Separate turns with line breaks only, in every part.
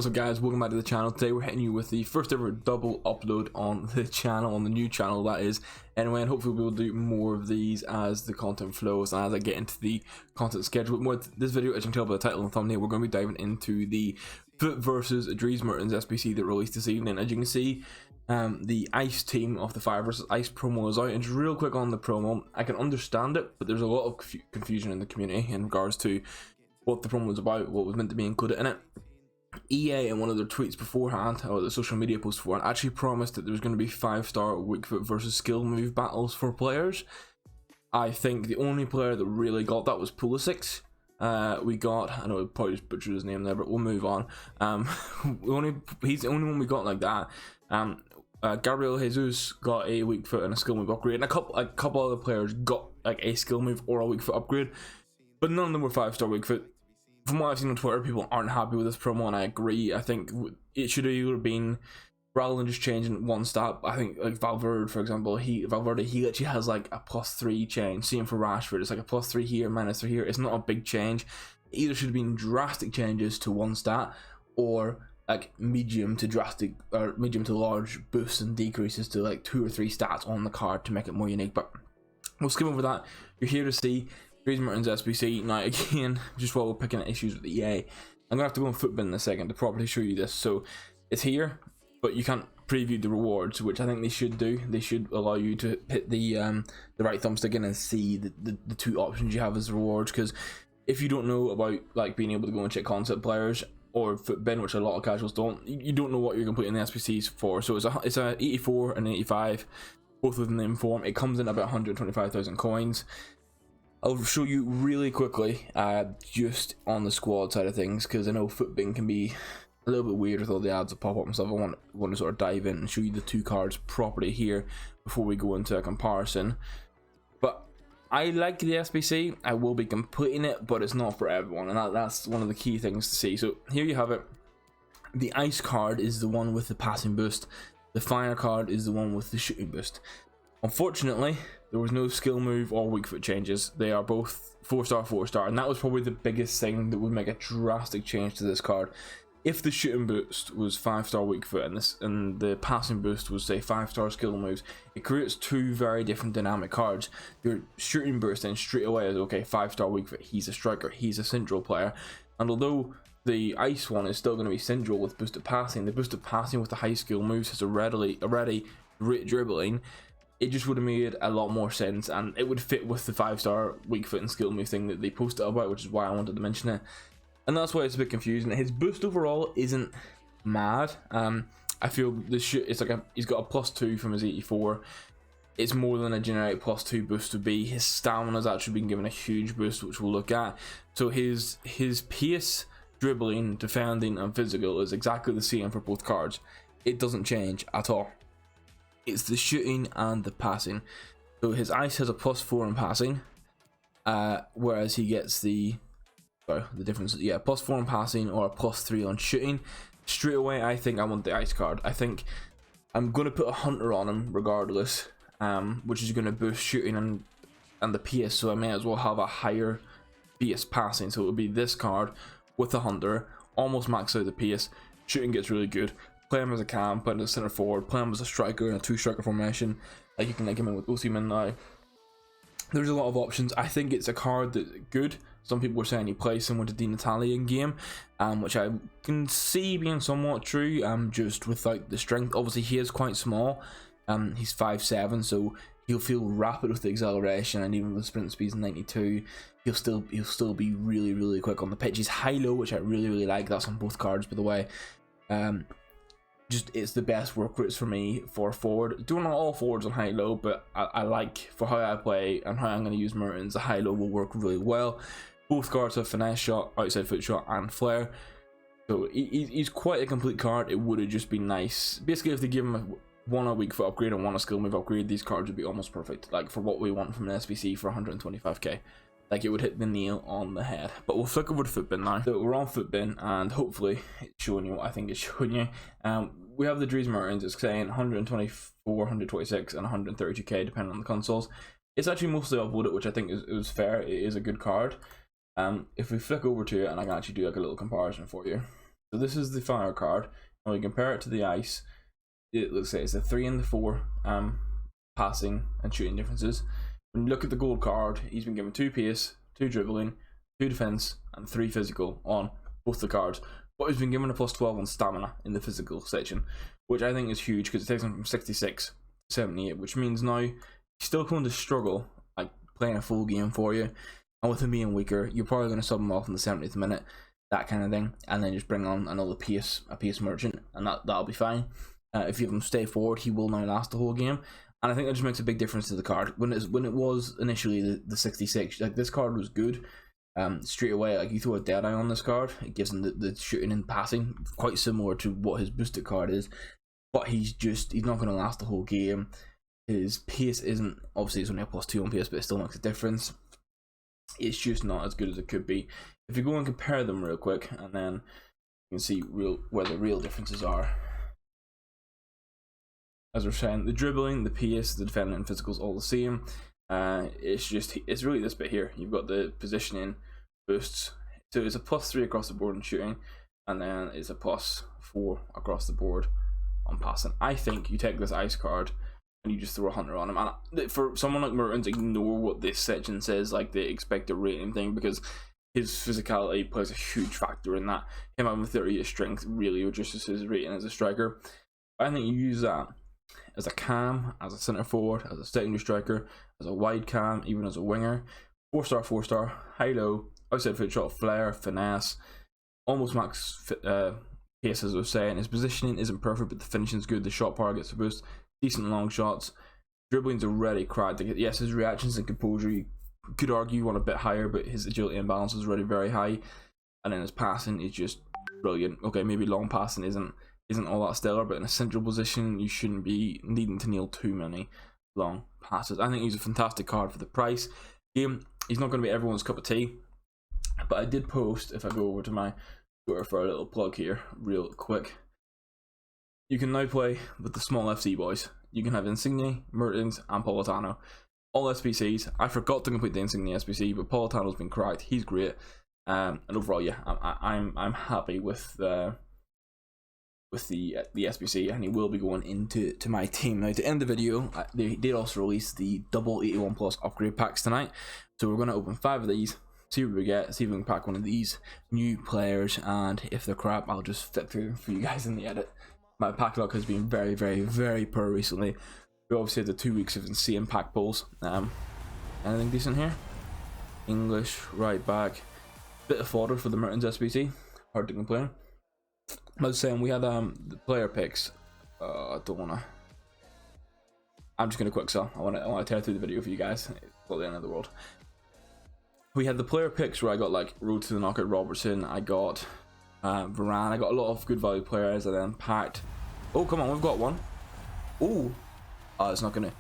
What's up guys, welcome back to the channel. Today we're hitting you with the first ever double upload on the channel, on the new channel that is. Anyway, and hopefully we'll do more of these as the content flows and as I get into the content schedule. With this video, as you can tell by the title and thumbnail, we're going to be diving into the FUT versus Mertens SBC that released this evening. As you can see, the Ice team of the 5 versus Ice promo is out, and just real quick on the promo, I can understand it, but there's a lot of confusion in the community in regards to what the promo was about, what was meant to be included in it. EA in one of their tweets beforehand, or the social media post beforehand, actually promised that there was going to be 5-star weak foot versus skill move battles for players. I think the only player that really got that was Pulisic. We got, I know I probably just butchered his name there, but we'll move on. He's the only one we got like that. Gabriel Jesus got a weak foot and a skill move upgrade, and a couple other players got like a skill move or a weak foot upgrade, but none of them were 5-star weak foot. From what I've seen on Twitter, people aren't happy with this promo, and I agree. I think it should have either been, rather than just changing one stat, I think like Valverde, for example, he literally has like a +3 change. Same for Rashford, it's like a +3 here, -3 here. It's not a big change. It either should have been drastic changes to one stat, or like medium to drastic, or medium to large boosts and decreases to like 2 or 3 stats on the card to make it more unique. But we'll skip over that. You're here to see VERSUS Mertens SBC. Now again, just while we're picking at issues with EA, I'm gonna have to go on FUTBin in a second to properly show you this. So it's here, but you can't preview the rewards, which I think they should do. They should allow you to hit the right thumbstick in and see the 2 options you have as rewards. Because if you don't know about like being able to go and check concept players or FUTBin, which a lot of casuals don't, you don't know what you're completing the SBCs for. So it's a 84 and an 85, both within the inform. It comes in about 125,000 coins. I'll show you really quickly, just on the squad side of things, because I know FUTBin can be a little bit weird with all the ads that pop up and stuff. I want to sort of dive in and show you the 2 cards properly here before we go into a comparison. But I like the SBC. I will be completing it, but it's not for everyone, and that's one of the key things to see. So here you have it. The Ice card is the one with the passing boost. The Fire card is the one with the shooting boost. Unfortunately, there was no skill move or weak foot changes. They are both 4-star, 4-star, and that was probably the biggest thing that would make a drastic change to this card. If the shooting boost was 5-star weak foot and the passing boost was say 5-star skill moves, it creates 2 very different dynamic cards. Your shooting burst then straight away is okay, 5-star weak foot, he's a striker, he's a central player, and although the Ice one is still going to be central with boosted passing, the boosted passing with the high skill moves has already great dribbling. It just would have made a lot more sense, and it would fit with the 5-star weak foot and skill move thing that they posted about, which is why I wanted to mention it. And that's why it's a bit confusing. His boost overall isn't mad. I feel it's like he's got a +2 from his 84. It's more than a generic +2 boost would be. His stamina's actually been given a huge boost, which we'll look at. So his pace, dribbling, defending, and physical is exactly the same for both cards. It doesn't change at all. It's the shooting and the passing. So his Ice has a +4 in passing, whereas he gets the difference, yeah, +4 in passing or a +3 on shooting. Straight away, I think I want the Ice card. I think I'm going to put a Hunter on him regardless, which is going to boost shooting and the PS, so I may as well have a higher PS passing. So it will be this card with the Hunter, almost max out the PS. Shooting gets really good. Play him as a cam, put him as a center forward, play him as a striker in a 2-striker formation. Like you can link him in with Osimhen now. There's a lot of options. I think it's a card that's good. Some people were saying he plays similar to Di Natale in game, which I can see being somewhat true. Just without the strength. Obviously, he is quite small. He's 5'7", so he'll feel rapid with the acceleration, and even with the sprint speed 92, he'll still be really quick on the pitch. He's high-low, which I really like. That's on both cards, by the way. Just it's the best work rates for me for forward. Doing all forwards on high-low, but I like for how I play and how I'm going to use Mertens, the high-low will work really well. Both cards have finesse shot, outside foot shot, and flair. So he's quite a complete card. It would have just been nice. Basically, if they give him one a weak foot upgrade and one a skill move upgrade, these cards would be almost perfect. Like for what we want from an SBC for 125k. Like it would hit the nail on the head. But we'll flick over to FUTBin now. So we're on FUTBin, and hopefully it's showing you what I think it's showing you. We have the VERSUS Mertens. It's saying 124, 126, and 132k depending on the consoles. It's actually mostly uploaded, which I think is fair. It is a good card. If we flick over to it, and I can actually do like a little comparison for you. So this is the fire card, and we compare it to the ice. It looks like it's a 3 and the 4 passing and shooting differences. When you look at the gold card, he's been given 2 pace, 2 dribbling, 2 defense, and 3 physical on both the cards. But he's been given a +12 on stamina in the physical section, which I think is huge because it takes him from 66 to 78, which means now he's still going to struggle like playing a full game for you. And with him being weaker, you're probably going to sub him off in the 70th minute, that kind of thing, and then just bring on another a pace merchant, and that'll be fine. If you have him stay forward, he will now last the whole game, and I think that just makes a big difference to the card. When it was initially the 66, like this card was good. Straight away, like you throw a Deadeye on this card, it gives him the shooting and passing, quite similar to what his boosted card is, but he's not going to last the whole game. His pace isn't, obviously it's only a +2 on pace, but it still makes a difference. It's just not as good as it could be. If you go and compare them real quick, and then you can see where the real differences are. As we're saying, the dribbling, the pace, the defending, and physical's all the same. It's really this bit here. You've got the positioning boosts, so it's a +3 across the board in shooting, and then it's a +4 across the board on passing. I think you take this ice card and you just throw a hunter on him, and for someone like Mertens, ignore what this section says, like the expected rating thing, because his physicality plays a huge factor in that. Him having 38 strength really reduces his rating as a striker. I think you use that as a cam, as a centre forward, as a secondary striker, as a wide cam, even as a winger. 4-star, 4-star, high-low, outside foot shot, flair, finesse, almost max pace, as I was saying. His positioning isn't perfect, but the finishing's good. The shot power gets a boost. Decent long shots. Dribbling's already cracked. Yes, his reactions and composure, you could argue, one a bit higher, but his agility and balance is already very high. And then his passing is just brilliant. Okay, maybe long passing isn't all that stellar, but in a central position, you shouldn't be needing to nail too many long passes. I think he's a fantastic card for the price. He's not going to be everyone's cup of tea, but I did post, if I go over to my Twitter for a little plug here, real quick. You can now play with the small FC boys. You can have Insigne, Mertens, and Politano. All SBCs. I forgot to complete the Insigne SBC, but Politano's been cracked. He's great. And overall, yeah, I'm happy with the SBC, and he will be going into my team. Now, to end the video, they did also release the double 81 plus upgrade packs tonight, so we're going to open 5 of these, see what we get, see if we can pack one of these new players, and if they're crap, I'll just flip through them for you guys in the edit. My pack luck has been very, very, very poor recently. We obviously had the 2 weeks of insane pack pulls. Anything decent here? English, right back, bit of fodder for the Mertens SBC, hard to complain. I was saying, we had the player picks. I don't wanna. I'm just gonna quick sell. I wanna tear through the video for you guys. It's not the end of the world. We had the player picks where I got like road to the knockout Robertson. I got Varane. I got a lot of good value players, and then packed. Oh come on, we've got one. Oh, it's not gonna.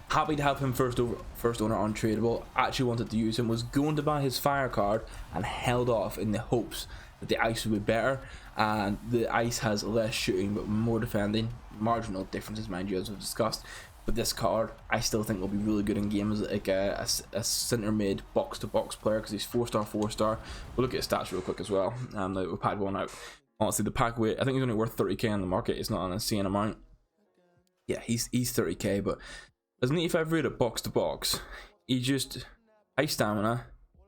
Happy to have him first owner untradeable. Actually wanted to use him. Was going to buy his fire card and held off in the hopes that the ice would be better, and the ice has less shooting but more defending. Marginal differences, mind you, as we've discussed. But this card, I still think will be really good in games, like a centre mid box to box player, because he's 4-star, 4-star. We'll look at his stats real quick as well. Now that we've packed one out. Honestly, the pack weight, I think he's only worth 30k on the market. It's not an insane amount. Yeah, he's 30k, but as an 85 rated box to box, he just high stamina.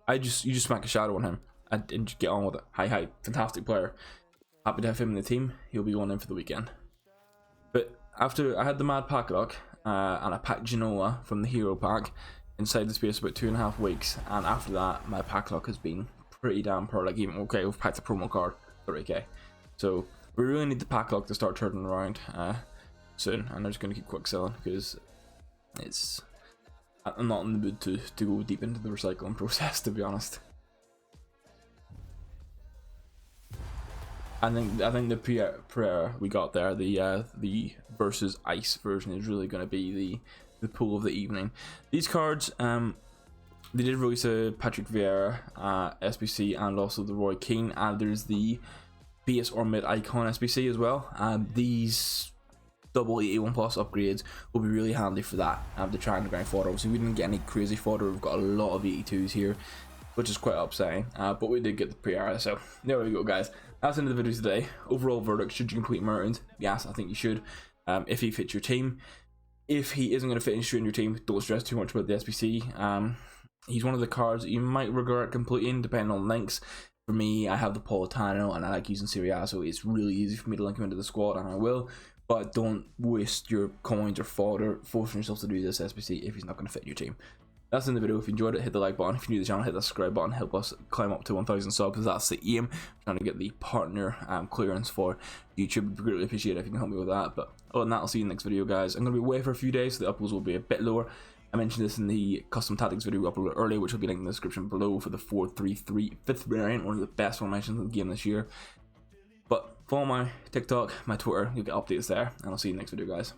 You just smack a shadow on him and just get on with it. High, fantastic player. Happy to have him in the team. He'll be going in for the weekend. But after I had the mad pack luck, and I packed Genoa from the hero pack inside the space of about 2.5 weeks, and after that my pack luck has been pretty damn poor. Like, even okay, we've packed the promo card 30k, so we really need the pack luck to start turning around soon, and I'm just going to keep quick selling because I'm not in the mood to go deep into the recycling process, to be honest. I think the Pereira we got there, the versus ice version, is really going to be the pull of the evening. These cards, they did release a Patrick Vieira SBC and also the Roy Keane, and there's the base or mid icon SBC as well. These double 81 plus upgrades will be really handy for that. To try and grind fodder. Obviously, we didn't get any crazy fodder. We've got a lot of 82s here, which is quite upsetting. But we did get the Pereira, so there we go, guys. That's the end of the video today. Overall verdict, should you complete Mertens? Yes, I think you should. If he fits your team. If he isn't going to fit in your team, don't stress too much about the SBC. He's one of the cards that you might regret completing depending on links. For me, I have the Politano and I like using Serie A, so it's really easy for me to link him into the squad, and I will. But don't waste your coins or fodder forcing yourself to do this SBC if he's not going to fit in your team. That's in the video. If you enjoyed it, hit the like button. If you're new to the channel, hit the subscribe button. Help us climb up to 1,000 subs. That's the aim. Trying to get the partner clearance for YouTube. I'd greatly appreciate it if you can help me with that. But other than that, I'll see you in the next video, guys. I'm going to be away for a few days, so the uploads will be a bit lower. I mentioned this in the custom tactics video we uploaded earlier, which will be linked in the description below for the 4-3-3 fifth variant, one of the best formations in the game this year. But follow my TikTok, my Twitter, you'll get updates there, and I'll see you in the next video, guys.